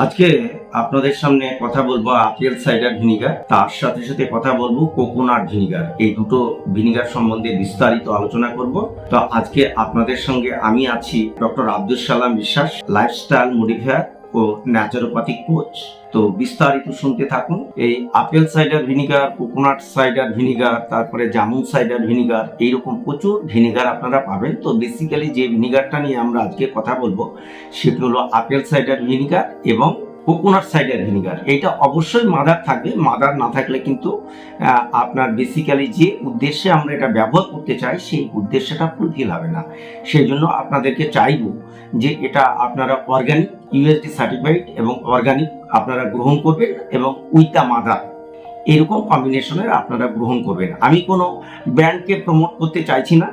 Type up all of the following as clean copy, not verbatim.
আজকে আপনাদের সামনে কথা বলবো আপেল সাইডার ভিনিগার, তার সাথে সাথে কথা বলবো কোকোনাট ভিনিগার। এই দুটো ভিনিগার সম্বন্ধে বিস্তারিত আলোচনা করব। তো আজকে আপনাদের সঙ্গে আমি আছি doctor Abdul Salam Biswas, lifestyle modifier ও ন্যাচারোপ্যাথিক কোচ। তো বিস্তারিত শুনতে থাকুন। এই apple cider vinegar, coconut cider vinegar, তারপরে জামুন সাইডার ভিনিগার, এইরকম প্রচুর ভিনিগার আপনারা পাবেন। তো বেসিক্যালি যে ভিনিগারটা নিয়ে আমরা আজকে কথা বলবো সেটি হলো আপেল সাইডার ভিনিগার এবং কোকোনাট সাইডার ভিনিগার। এইটা অবশ্যই মাদার থাকবে। মাদার না থাকলে কিন্তু আপনার বেসিক্যালি যে উদ্দেশ্যে আমরা এটা ব্যবহার করতে চাই সেই উদ্দেশ্যটা ফুলফিল হবে না। সেই জন্য আপনাদেরকে চাইবো যে এটা আপনারা অর্গানিক, ইউএসডি সার্টিফাইড এবং অর্গানিক আপনারা গ্রহণ করবেন এবং উইথ দ্য মাদার এরকম কম্বিনেশনের আপনারা গ্রহণ করবেন। আমি কোনো ব্র্যান্ডকে প্রমোট করতে চাইছি না,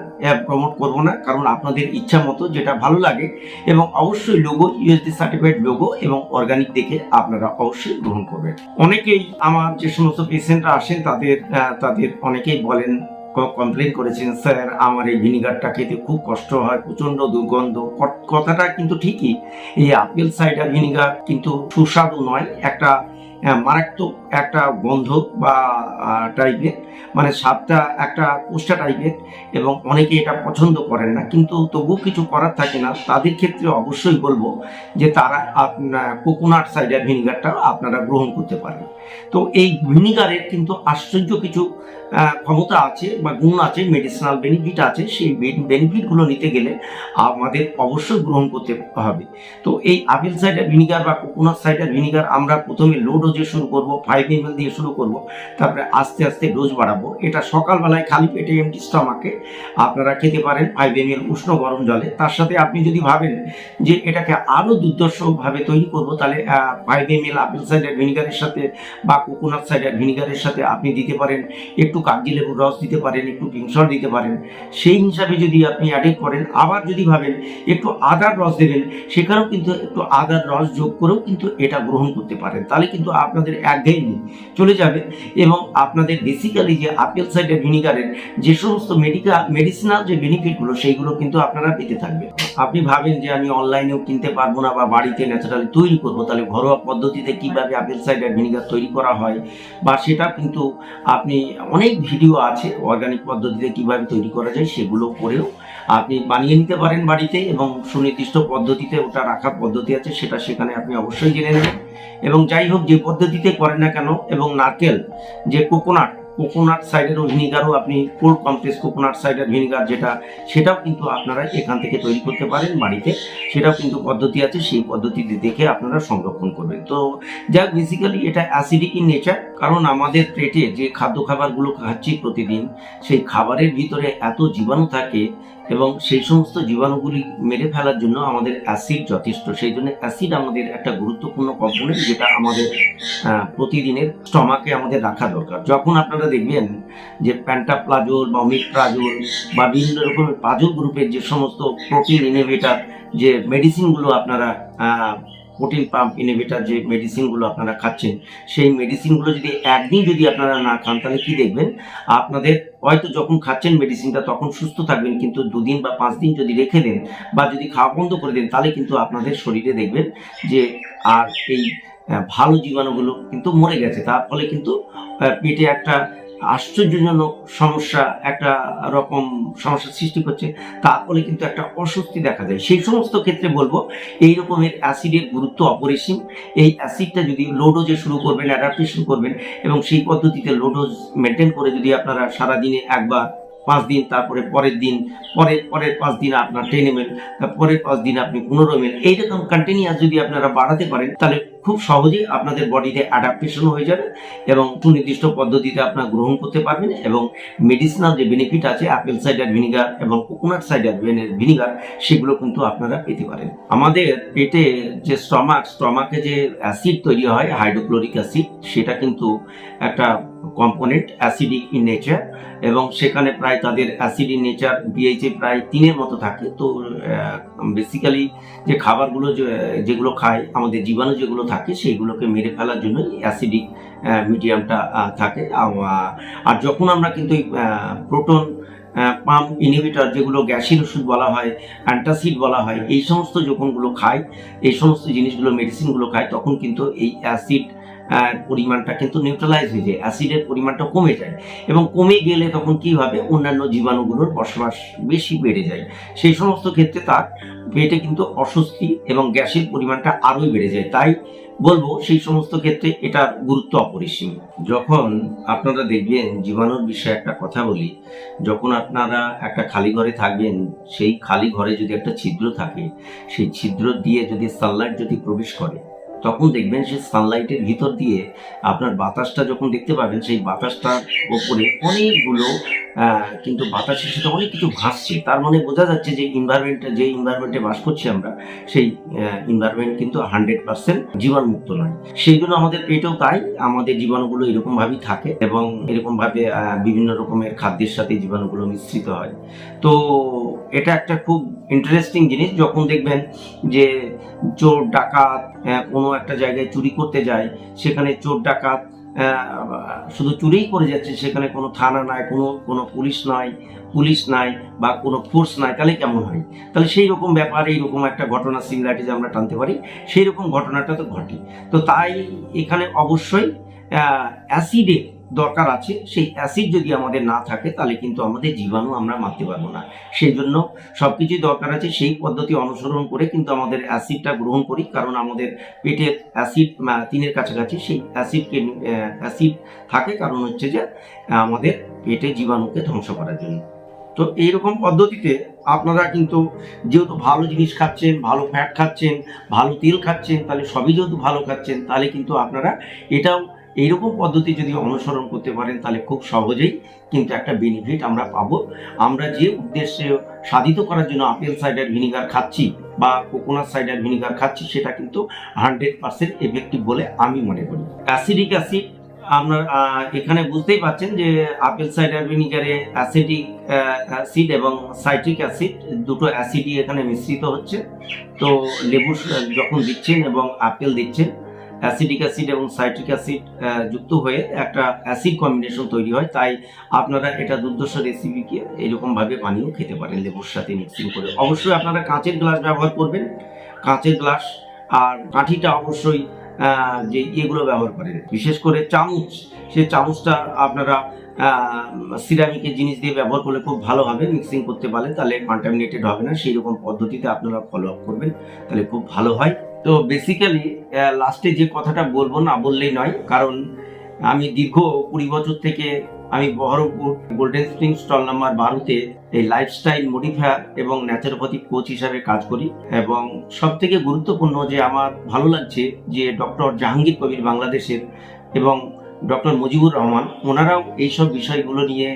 প্রমোট করব না, কারণ আপনাদের ইচ্ছা মতো যেটা ভালো লাগে এবং অবশ্যই লোগো, ইউএসডি সার্টিফাইড লোগো এবং অর্গানিক দেখে আপনারা অবশ্যই গ্রহণ করবেন। অনেকেই আমার যে সমস্ত পেশেন্টরা আসেন তাদের অনেকেই বলেন, কমপ্লেন করেছেন, স্যার আমার এই ভিনিগারটা খেতে খুব কষ্ট হয়, প্রচণ্ড দুর্গন্ধ। কথাটা কিন্তু ঠিকই। এই আপেল সাইডার ভিনিগার কিন্তু সুস্বাদু নয়, একটা মারাত্মক একটা গন্ধ বা টাইপের, মানে স্বাদটা একটা কোষ্টা টাইপের, এবং অনেকে এটা পছন্দ করেন না। কিন্তু তবুও কিছু করার থাকে না। তাদের ক্ষেত্রে অবশ্যই বলবো যে তারা কোকোনাট সাইডার ভিনিগারটা আপনারা গ্রহণ করতে পারেন। তো এই ভিনিগারের কিন্তু আশ্চর্য কিছু ক্ষমতা আছে বা গুণ আছে, মেডিসিনাল বেনিফিট আছে। সেই বেনিফিটগুলো নিতে গেলে আমাদের অবশ্যই গ্রহণ করতে হবে। তো এই আপেল সাইডার ভিনিগার বা কোকোনাট সাইডার ভিনিগার আমরা প্রথমে লো ডোজে শুরু করব, 5 ml দিয়ে শুরু করব, তারপরে আস্তে আস্তে ডোজ বাড়াবো। এটা সকালবেলায় খালি পেটে এমটি স্টমাকে আপনারা খেতে পারেন 5 ml উষ্ণ গরম জলে। তার সাথে আপনি যদি ভাবেন যে এটাকে আরও দুর্ধর্ষভাবে তৈরি করব, তাহলে 5 ml আপেল সাইডার ভিনিগারের সাথে বা কোকোনাট সাইডার ভিনিগারের সাথে আপনি দিতে পারেন একটু কাগজি লেবুর রস দিতে পারেন, একটু পিঙ্ক সল্ট দিতে পারেন। সেই হিসাবে যদি আপনি অ্যাড করেন, আবার যদি ভাবেন একটু আদার রস দেবেন, সেখানেও কিন্তু একটু আদার রস যোগ করেও কিন্তু এটা গ্রহণ করতে পারেন। তাহলে কিন্তু আপনাদের একঘেয়েমি চলে যাবে এবং আপনাদের বেসিক্যালি যে আপেল সাইডার ভিনিগারের যে সমস্ত মেডিসিনাল যে বেনিফিটগুলো সেইগুলো কিন্তু আপনারা পেতে থাকবেন। আপনি ভাবেন যে আমি অনলাইনেও কিনতে পারবো না বা বাড়িতে ন্যাচারালি তৈরি করবো, তাহলে ঘরোয়া পদ্ধতিতে কিভাবে আপেল সাইডার ভিনিগার তৈরি করা হয় বা সেটা কিন্তু আপনি অনেক ভিডিও আছে অর্গানিক পদ্ধতিতে কিভাবে তৈরি করা যায়, সেগুলো করেও আপনি বানিয়ে নিতে পারেন বাড়িতে, এবং সুনির্দিষ্ট পদ্ধতিতে ওটা রাখার পদ্ধতি আছে, সেটা সেখানে আপনি অবশ্যই জেনে নেবেন। এবং যাই হোক, যে পদ্ধতিতে করেন না কেন, এবং নারকেল যে কোকোনাট সাইডার ভিনিগারও আপনি cold compress coconut cider vinegar যেটা, সেটাও কিন্তু আপনারা এখান থেকে তৈরি করতে পারেন বাড়িতে। সেটাও কিন্তু পদ্ধতি আছে, সেই পদ্ধতিতে দেখে আপনারা সংরক্ষণ করবেন। তো যাক, বেসিক্যালি এটা অ্যাসিডিক ইন নেচার, কারণ আমাদের পেটে যে খাবারগুলো খাচ্ছি প্রতিদিন, সেই খাবারের ভিতরে এত জীবাণু থাকে এবং সেই সমস্ত জীবাণুগুলি মেরে ফেলার জন্য আমাদের অ্যাসিড যথেষ্ট। সেই জন্য অ্যাসিড আমাদের একটা গুরুত্বপূর্ণ কম্পোনেন্ট, যেটা আমাদের প্রতিদিনের স্টমাকে আমাদের রাখা দরকার। যখন আপনারা দেখবেন যে প্যান্টাপ্লাজোল বা ওমিপ্রাজোল বা বিভিন্ন রকমের প্লাজোল গ্রুপের যে সমস্ত প্রোটিন ইনহিবিটর যে মেডিসিনগুলো আপনারা প্রোটিন পাম্প ইনহিবিটর যে মেডিসিনগুলো আপনারা খাচ্ছেন, সেই মেডিসিনগুলো যদি একদিন যদি আপনারা না খান, তাহলে কি দেখবেন, আপনাদের হয়তো যখন খাচ্ছেন মেডিসিনটা তখন সুস্থ থাকবেন, কিন্তু 2 দিন বা 5 দিন যদি রেখে দেন বা যদি খাওয়া বন্ধ করে দেন, তাহলে কিন্তু আপনাদের শরীরে দেখবেন যে আর এই ভালো জীবাণুগুলো কিন্তু মরে গেছে। তার ফলে কিন্তু পেটে একটা আশ্চর্যজনক সমস্যা, একটা রকম সমস্যার সৃষ্টি করছে। তার ফলে কিন্তু একটা অস্বস্তি দেখা যায়। সেই সমস্ত ক্ষেত্রে বলবো এই রকমের অ্যাসিডের গুরুত্ব অপরিসীম। এই অ্যাসিডটা যদি লো ডোজে শুরু করবেন, অ্যাডাপ্টেশন করবেন এবং সেই পদ্ধতিতে লো ডোজ মেনটেন করে যদি আপনারা সারাদিনে একবার 5 দিন, তারপরে পরের 5 দিন আপনার 10 ml, তারপরের 5 দিন আপনি 15 ml, এইরকম কন্টিনিউয়াস যদি আপনারা বাড়াতে পারেন, তাহলে খুব সহজেই আপনাদের বডিতে অ্যাডাপ্টেশন হয়ে যাবে এবং সুনির্দিষ্ট পদ্ধতিতে আপনারা গ্রহণ করতে পারবেন এবং মেডিসিনাল যে বেনিফিট আছে আপেল সাইডার ভিনিগার এবং কোকোনাট সাইডার ভিনিগার, সেগুলো কিন্তু আপনারা পেতে পারেন। আমাদের পেটে যে স্টমাকে যে অ্যাসিড তৈরি হয়, হাইড্রোক্লোরিক অ্যাসিড, সেটা কিন্তু একটা কম্পোনেন্ট অ্যাসিডিক ইন নেচার, এবং সেখানে প্রায় তাদের অ্যাসিড ইন নেচার পিএইচে প্রায় 3-এর মতো থাকে। তো বেসিক্যালি যে খাবারগুলো যেগুলো খায়, আমাদের জীবাণু যেগুলো থাকে, সেইগুলোকে মেরে ফেলার জন্য অ্যাসিডিক মিডিয়ামটা থাকে। আর যখন আমরা কিন্তু প্রোটন পাম্প ইনহিবিটর, যেগুলো গ্যাসের ওষুধ বলা হয়, অ্যান্টাসিড বলা হয়, এই সমস্ত যখনগুলো খাই, এই সমস্ত জিনিসগুলো মেডিসিনগুলো খাই, তখন কিন্তু এই অ্যাসিড পরিমাণটা কিন্তু নিউট্রালাইজ হয়ে যায়, অ্যাসিডের পরিমাণটা কমে যায়। এবং কমে গেলে তখন কি হবে, অন্যান্য জীবাণুগুলোর বসবাস বেশি বেড়ে যায়। সেই সমস্ত ক্ষেত্রে তার পেটে কিন্তু অস্বস্তি এবং গ্যাসের পরিমাণটা আরোই বেড়ে যায়। তাই বলবো সেই সমস্ত ক্ষেত্রে এটার গুরুত্ব অপরিসীম। যখন আপনারা দেখবেন, জীবাণুর বিষয়ে একটা কথা বলি, যখন আপনারা একটা খালি ঘরে থাকবেন, সেই খালি ঘরে যদি একটা ছিদ্র থাকে, সেই ছিদ্র দিয়ে যদি সানলাইট যদি প্রবেশ করে, তখন দেখবেন সেই সানলাইটের ভিতর দিয়ে আপনার বাতাসটা যখন দেখতে পাবেন, সেই বাতাসটার ওপরে অনেকগুলো কিন্তু বাতাসের সাথে অনেক কিছু ভাসছে। তার মানে বোঝা যাচ্ছে যে যে ইনভায়রনমেন্টে বাস করছি আমরা, সেই ইনভায়রনমেন্ট কিন্তু 100% জীবাণুমুক্ত নয়। সেই জন্য আমাদের পেটেও তাই আমাদের জীবাণুগুলো এরকম ভাবেই থাকে এবং এরকম ভাবে বিভিন্ন রকমের খাদ্যের সাথে জীবাণুগুলো মিশ্রিত হয়। তো এটা একটা খুব ইন্টারেস্টিং জিনিস। যখন দেখবেন যে চোর ডাকাত কোনো একটা জায়গায় চুরি করতে যায়, সেখানে চোর ডাকাত শুধু চুরিই করে যাচ্ছে, সেখানে কোনো থানা নাই, কোনো পুলিশ নাই বা কোনো ফোর্স নাই, তাহলে কেমন হয়? তাহলে সেই রকম ব্যাপার, এইরকম একটা ঘটনা সিমিলারিটি যে আমরা টানতে পারি, সেই রকম ঘটনাটা তো ঘটে। তো তাই এখানে অবশ্যই অ্যাসিডের দরকার আছে। সেই অ্যাসিড যদি আমাদের না থাকে, তাহলে কিন্তু আমাদের জীবাণু আমরা মারতে পারবো না। সেই জন্য সবকিছুই দরকার আছে, সেই পদ্ধতি অনুসরণ করে কিন্তু আমাদের অ্যাসিডটা গ্রহণ করি, কারণ আমাদের পেটের অ্যাসিড 3-এর কাছাকাছি সেই অ্যাসিড থাকে, কারণ হচ্ছে যে আমাদের পেটে জীবাণুকে ধ্বংস করার জন্য। তো এইরকম পদ্ধতিতে আপনারা কিন্তু যেহেতু ভালো জিনিস খাচ্ছেন, ভালো ফ্যাট খাচ্ছেন, ভালো তেল খাচ্ছেন, তাহলে সবই যেহেতু ভালো খাচ্ছেন, তাহলে কিন্তু আপনারা এটাও এইরকম পদ্ধতি যদি অনুসরণ করতে পারেন, তাহলে খুব সহজেই কিন্তু একটা বেনিফিট আমরা পাবো। আমরা যে উদ্দেশ্যে সাধিত করার জন্য আপেল সাইডার ভিনিগার খাচ্ছি বা কোকোনাট সাইডার ভিনিগার খাচ্ছি, সেটা কিন্তু 100% এফেক্টিভ বলে আমি মনে করি। অ্যাসিডিক অ্যাসিড, আপনার এখানে বুঝতেই পারছেন যে আপেল সাইডার ভিনিগারে অ্যাসিডিক অ্যাসিড এবং সাইট্রিক অ্যাসিড, দুটো অ্যাসিডই এখানে মিশ্রিত হচ্ছে। তো লেবু যখন দিচ্ছেন এবং আপেল দিচ্ছেন, অ্যাসিডিক অ্যাসিড এবং সাইট্রিক অ্যাসিড যুক্ত হয়ে একটা অ্যাসিড কম্বিনেশন তৈরি হয়। তাই আপনারা এটা দুর্ধর্ষ রেসিপিকে এরকমভাবে বানিয়েও খেতে পারেন লেবুর সাথে মিক্সিং করে। অবশ্যই আপনারা কাঁচের গ্লাস ব্যবহার করবেন, কাঁচের গ্লাস, আর কাঠিটা অবশ্যই যে এগুলো ব্যবহার করেন, বিশেষ করে চামচ, সেই চামচটা আপনারা সিরামিকের জিনিস দিয়ে ব্যবহার করলে খুব ভালো হবে। মিক্সিং করতে পারলে তাহলে কন্টামিনেটেড হবে না। সেই রকম পদ্ধতিতে আপনারা ফলো আপ করবেন, তাহলে খুব ভালো হয়। তো বেসিক্যালি লাস্টে যে কথাটা বলবো, না বললেই নয়, কারণ আমি দীর্ঘ 20 বছর থেকে আমি Baharampur golden spring stall number 12-তে এই লাইফস্টাইল মডিফায়ার এবং ন্যাচারোপ্যাথিক কোচ হিসাবে কাজ করি। এবং সব থেকে গুরুত্বপূর্ণ যে আমার ভালো লাগছে যে ডক্টর জাহাঙ্গীর কবির বাংলাদেশের এবং ডক্টর মুজিবুর রহমান, ওনারাও এইসব বিষয়গুলো নিয়ে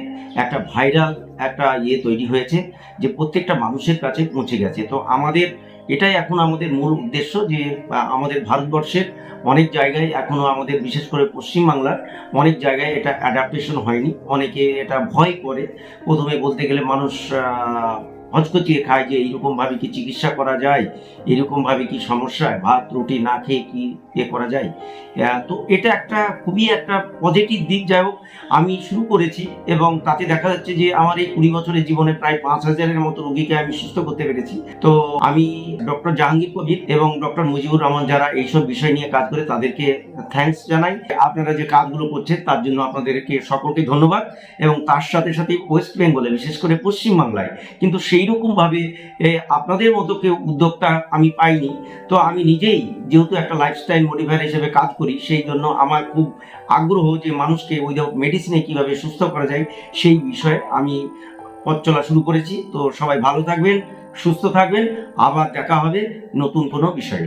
একটা ভাইরাল একটা তৈরি হয়েছে, যে প্রত্যেকটা মানুষের কাছে পৌঁছে গেছে। তো আমাদের এটাই এখন আমাদের মূল উদ্দেশ্য, যে আমাদের ভারতবর্ষের অনেক জায়গায় এখনো, আমাদের বিশেষ করে পশ্চিমবাংলার অনেক জায়গায় এটা অ্যাডাপ্টেশন হয়নি। অনেকে এটা ভয় করে, প্রথমে বলতে গেলে মানুষ হচকচিয়ে খায় যে এইরকমভাবে কি চিকিৎসা করা যায়, এরকমভাবে কি সমস্যায় ভাত রুটি না খেয়ে কি করা যায়। তো এটা একটা খুবই একটা পজিটিভ দিক। যাই হোক, আমি শুরু করেছি এবং তাতে দেখা যাচ্ছে যে আমার এই 20 বছরের জীবনে প্রায় 5,000-এর মতো রোগীকে আমি সুস্থ করতে পেরেছি। তো আমি ডক্টর জাহাঙ্গীর কবির এবং ডক্টর মুজিবুর রহমান যারা এইসব বিষয় নিয়ে কাজ করে, তাদেরকে থ্যাঙ্কস জানাই। আপনারা যে কাজগুলো করছেন তার জন্য আপনাদেরকে সকলকে ধন্যবাদ। এবং তার সাথে সাথে ওয়েস্ট বেঙ্গলে, বিশেষ করে পশ্চিমবাংলায় কিন্তু সেই রকমভাবে আপনাদের মতো কেউ উদ্যোক্তা আমি পাইনি। তো আমি নিজেই যেহেতু একটা লাইফস্টাইল মডিফায়ার হিসেবে কাজ করি, সেই জন্য আমার খুব আগ্রহ যে মানুষকে উইদাউট মেডিসিনে কিভাবে সুস্থ করা যায়, সেই বিষয়ে আমি পথ চলা শুরু করেছি। তো সবাই ভালো থাকবেন, সুস্থ থাকবেন, আবার দেখা হবে নতুন কোনো বিষয়ে।